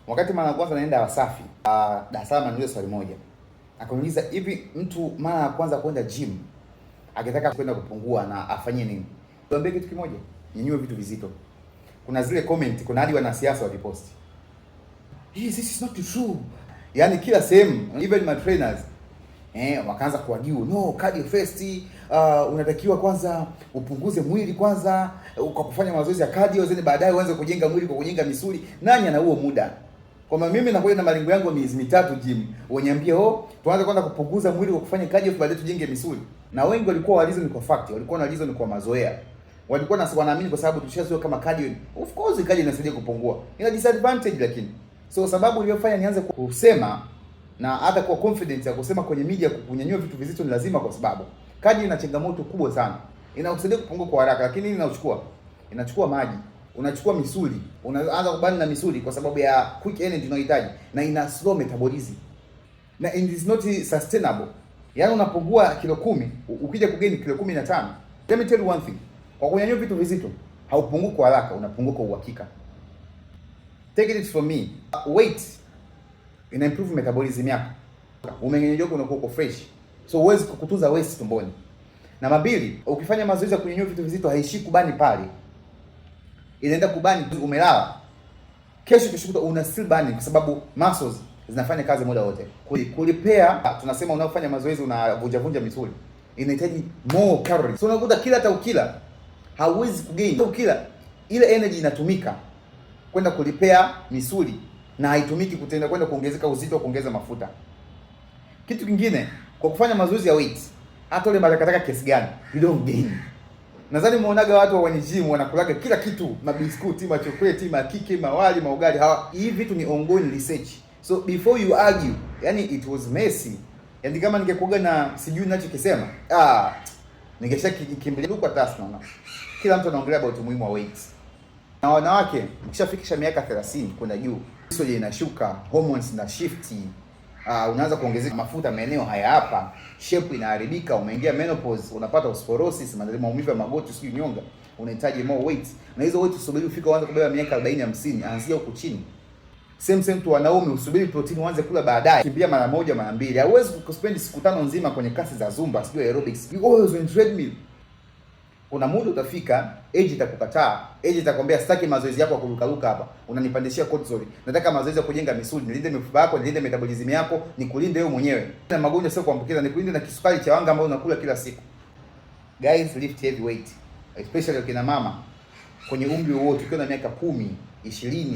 Wakati mara ya kwanza naenda Wasafi, Dar es Salaam, niulize swali moja. Akaniuliza, hivi mtu mara ya kwanza kwenda gym akitaka kwenda kupungua na afanye nini? Tuambie kitu kimoja, nyanyue vitu vizito. Kuna zile comment, kuna hadi wanasiasa wakipost, this is not true. Yaani kila sehemu, even my trainers wakaanza kuagiu, no, cardio first, unatakiwa kwanza upunguze mwili kwanza kwa kufanya mazoezi ya cardio, zeni baadaye uanze kujenga mwili kwa kujenga misuli. Nani ana huo muda? Kwa mimi nakuja na malengo yangu miezi mitatu gym, waniambie tuanze kwanza kupunguza mwili kwa kufanya cardio baadaye tujenge misuli. Na wengi walikuwa walizo ni kwa fact, walikuwa na reason kwa mazoea. Walikuwa na wanaamini kwa sababu tushazoea kama cardio. Of course cardio inasaidia kupungua. Ina disadvantage lakini. So sababu iliyofanya nianze kusema na hata kwa confidence ya kusema kwenye media kunyanyua vitu vizito ni lazima, kwa sababu cardio ina changamoto kubwa sana. Inakusaidia kupungua kwa haraka, lakini nini inachukua maji. Unachukua misuli, unaanza kubani na misuli kwa sababu ya quick energy unayohitaji, na ina slow metabolism. Na it is not sustainable. Yaani unapungua kilo 10, ukija kugain kilo 15. Let me tell you one thing. Kwa kunyanyua vitu vizito, haupungui kwa haraka, unapungua kwa uhakika. Take it from me. Weight ina improve metabolism yako. Umeng'enyo wako unakuwa uko fresh. So huwezi kukutunza waste tumboni. Namba 2, ukifanya mazoezi ya kunyanyua vitu vizito haishi kubani pale. Inaenda kubani umelala. Kesho una still burning kwa sababu muscles zinafanya kazi muda wote. Kulipea, tunasema unafanya mazoezi unavunja misuli, inahitaji more calories. So unakuta kila hata ukila hauwezi kugain. Ukila ile energy inatumika kwenda kulipea misuli na haitumiki kutenda kwenda kuongezeka uzito, kuongeza mafuta. Kitu kingine, kwa kufanya mazoezi ya weight, hata ule matakataka kiasi gani, you don't gain. Nadhani muonaga watu wa gym wanakulaga kila kitu, mabiskuti, machokoleti, makike, mawali, maugali. Hivi vitu ni ongoing research. So before you argue, yani it was messy. Yani kama ningekuaga na sijui ninachokisema, ningeshakimbilia kwa task naona. Kila mtu anaongelea about umuhimu wa weight. Na wanawake mkishafikisha miaka 30 kwenda juu, estrogen inashuka, hormones na shift, unaanza kuongezeka mafuta maeneo haya hapa, shape inaharibika, umeingia menopause, unapata osteoporosis, maumivu ya magoti, sijui nyonga, unahitaji more weight. Na hizo weight usubiri ufike uanze kubeba miaka 40 50, anzia huko chini. Same tu wanaume, usubiri protein uanze kula baadaye. Kimbia mara moja mara mbili. Hauwezi kuspend siku 5 nzima kwenye klasi za zumba, sijui aerobics. You always on treadmill. Kuna muda utafika, age itakukataa. Age itakwambia sitaki mazoezi yako ya kuruka hapa. Unanipandishia cortisol. Nataka mazoezi ya kujenga misuli, nilinde mifupa yako, nilinde metabolism yako, nikulinde wewe mwenyewe. Na magonjwa sio kuambukiza, nikulinde na kisukari cha wanga ambao unakula kila siku. Guys, lift heavy weight. Especially kina mama kwenye umri wote, ukiwa na miaka 10, 20.